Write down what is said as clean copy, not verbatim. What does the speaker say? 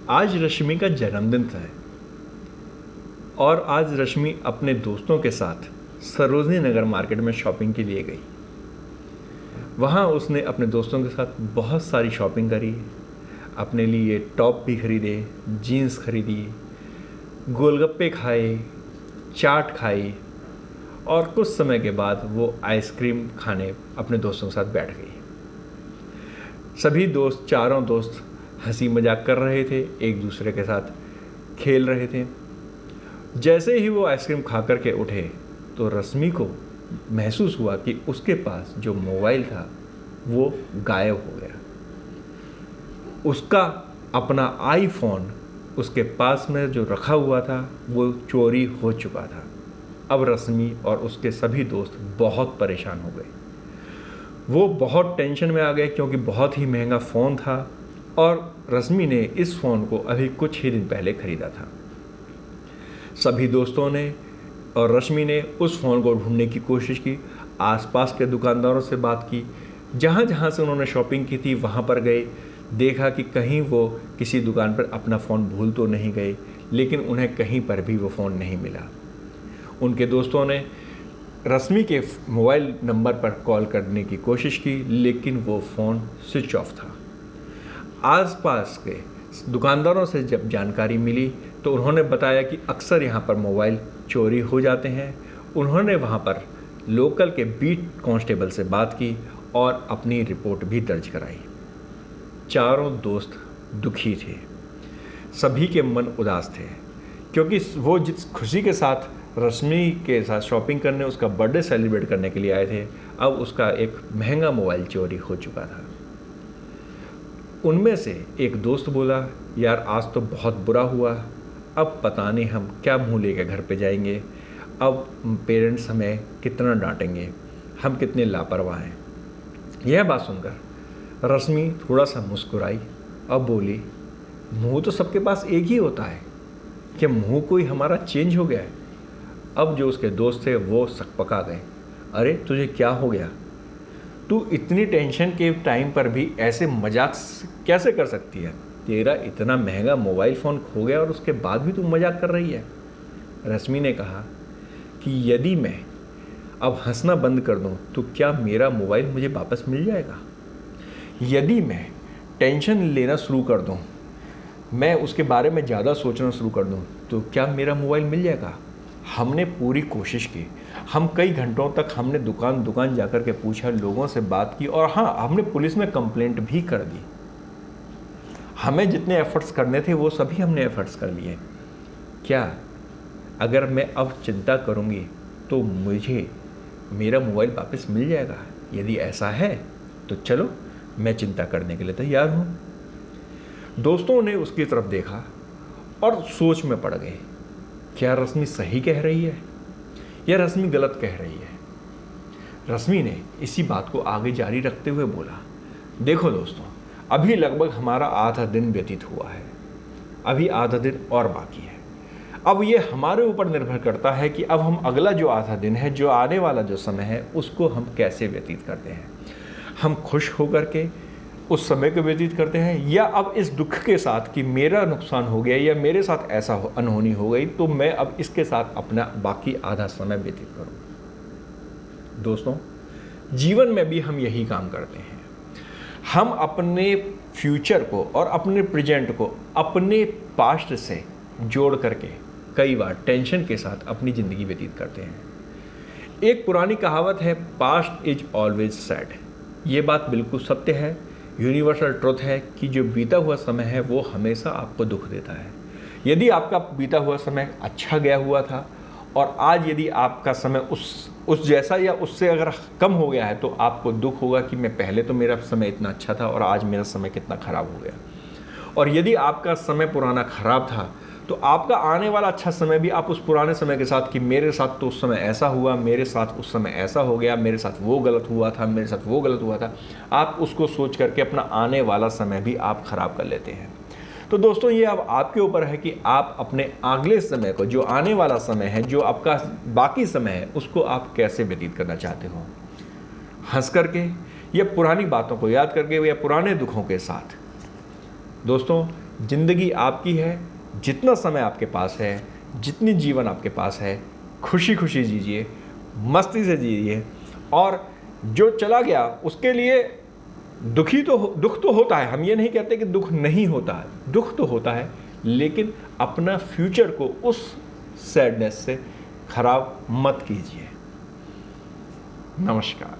आज रश्मि का जन्मदिन था और आज रश्मि अपने दोस्तों के साथ सरोजनी नगर मार्केट में शॉपिंग के लिए गई। वहाँ उसने अपने दोस्तों के साथ बहुत सारी शॉपिंग करी, अपने लिए टॉप भी खरीदे, जीन्स खरीदी, गोलगप्पे खाए, चाट खाई और कुछ समय के बाद वो आइसक्रीम खाने अपने दोस्तों के साथ बैठ गई। सभी दोस्त, चारों दोस्त हंसी मजाक कर रहे थे, एक दूसरे के साथ खेल रहे थे। जैसे ही वो आइसक्रीम खा कर के उठे तो रश्मि को महसूस हुआ कि उसके पास जो मोबाइल था वो गायब हो गया। उसका अपना आईफोन उसके पास में जो रखा हुआ था वो चोरी हो चुका था। अब रश्मि और उसके सभी दोस्त बहुत परेशान हो गए। वो बहुत टेंशन में आ गए क्योंकि बहुत ही महंगा फ़ोन था और रश्मि ने इस फ़ोन को अभी कुछ ही दिन पहले ख़रीदा था। सभी दोस्तों ने और रश्मि ने उस फ़ोन को ढूंढने की कोशिश की, आसपास के दुकानदारों से बात की, जहाँ जहाँ से उन्होंने शॉपिंग की थी वहाँ पर गए, देखा कि कहीं वो किसी दुकान पर अपना फ़ोन भूल तो नहीं गए, लेकिन उन्हें कहीं पर भी वो फ़ोन नहीं मिला। उनके दोस्तों ने रश्मि के मोबाइल नंबर पर कॉल करने की कोशिश की, लेकिन वो फ़ोन स्विच ऑफ था। आसपास के दुकानदारों से जब जानकारी मिली तो उन्होंने बताया कि अक्सर यहाँ पर मोबाइल चोरी हो जाते हैं। उन्होंने वहाँ पर लोकल के बीट कांस्टेबल से बात की और अपनी रिपोर्ट भी दर्ज कराई। चारों दोस्त दुखी थे, सभी के मन उदास थे क्योंकि वो जिस खुशी के साथ रश्मि के साथ शॉपिंग करने, उसका बर्थडे सेलिब्रेट करने के लिए आए थे, अब उसका एक महंगा मोबाइल चोरी हो चुका था। उनमें से एक दोस्त बोला, यार आज तो बहुत बुरा हुआ, अब पता नहीं हम क्या मुँह लेकर घर पे जाएंगे, अब पेरेंट्स हमें कितना डांटेंगे, हम कितने लापरवाह हैं। यह बात सुनकर रश्मि थोड़ा सा मुस्कुराई, अब बोली, मुँह तो सबके पास एक ही होता है, क्या मुँह कोई हमारा चेंज हो गया है। अब जो उसके दोस्त थे वो सकपका गए, अरे तुझे क्या हो गया, तू इतनी टेंशन के टाइम पर भी ऐसे मजाक कैसे कर सकती है, तेरा इतना महंगा मोबाइल फ़ोन खो गया और उसके बाद भी तू मजाक कर रही है। रश्मि ने कहा कि यदि मैं अब हंसना बंद कर दूं तो क्या मेरा मोबाइल मुझे वापस मिल जाएगा, यदि मैं टेंशन लेना शुरू कर दूं, मैं उसके बारे में ज़्यादा सोचना शुरू कर दूं तो क्या मेरा मोबाइल मिल जाएगा। हमने पूरी कोशिश की, हम कई घंटों तक हमने दुकान दुकान जाकर के पूछा, लोगों से बात की और हाँ, हमने पुलिस में कंप्लेंट भी कर दी। हमें जितने एफर्ट्स करने थे वो सभी हमने एफर्ट्स कर लिए। क्या अगर मैं अब चिंता करूँगी तो मुझे मेरा मोबाइल वापस मिल जाएगा, यदि ऐसा है तो चलो मैं चिंता करने के लिए तैयार हूँ। दोस्तों ने उसकी तरफ देखा और सोच में पड़ गए, क्या रश्मि सही कह रही है या रश्मि गलत कह रही है। रश्मि ने इसी बात को आगे जारी रखते हुए बोला, देखो दोस्तों, अभी लगभग हमारा आधा दिन व्यतीत हुआ है, अभी आधा दिन और बाकी है। अब ये हमारे ऊपर निर्भर करता है कि अब हम अगला जो आधा दिन है, जो आने वाला जो समय है, उसको हम कैसे व्यतीत करते हैं। हम खुश होकर के उस समय को व्यतीत करते हैं या अब इस दुख के साथ कि मेरा नुकसान हो गया या मेरे साथ ऐसा अनहोनी हो गई तो मैं अब इसके साथ अपना बाकी आधा समय व्यतीत करूं। दोस्तों, जीवन में भी हम यही काम करते हैं। हम अपने फ्यूचर को और अपने प्रेजेंट को अपने पास्ट से जोड़ करके कई बार टेंशन के साथ अपनी ज़िंदगी व्यतीत करते हैं। एक पुरानी कहावत है, पास्ट इज ऑलवेज सैड। ये बात बिल्कुल सत्य है, यूनिवर्सल ट्रुथ है कि जो बीता हुआ समय है वो हमेशा आपको दुख देता है। यदि आपका बीता हुआ समय अच्छा गया हुआ था और आज यदि आपका समय उस जैसा या उससे अगर कम हो गया है तो आपको दुख होगा कि मैं पहले तो मेरा समय इतना अच्छा था और आज मेरा समय कितना ख़राब हो गया। और यदि आपका समय पुराना ख़राब था तो आपका आने वाला अच्छा समय भी आप उस पुराने समय के साथ कि मेरे साथ तो उस समय ऐसा हुआ, मेरे साथ उस समय ऐसा हो गया, मेरे साथ वो गलत हुआ था, मेरे साथ वो गलत हुआ था, आप उसको सोच करके अपना आने वाला समय भी आप ख़राब कर लेते हैं। तो दोस्तों, ये अब आपके ऊपर है कि आप अपने अगले समय को, जो आने वाला समय है, जो आपका बाकी समय है, उसको आप कैसे व्यतीत करना चाहते हो। हंस करके या पुरानी बातों को याद करके या पुराने दुखों के साथ, दोस्तों, ज़िंदगी आपकी है, जितना समय आपके पास है, जितनी जीवन आपके पास है, खुशी खुशी जीजिए, मस्ती से जीजिए। और जो चला गया उसके लिए दुख तो होता है, हम ये नहीं कहते कि दुख नहीं होता है, दुख तो होता है, लेकिन अपना फ्यूचर को उस सैडनेस से खराब मत कीजिए। नमस्कार।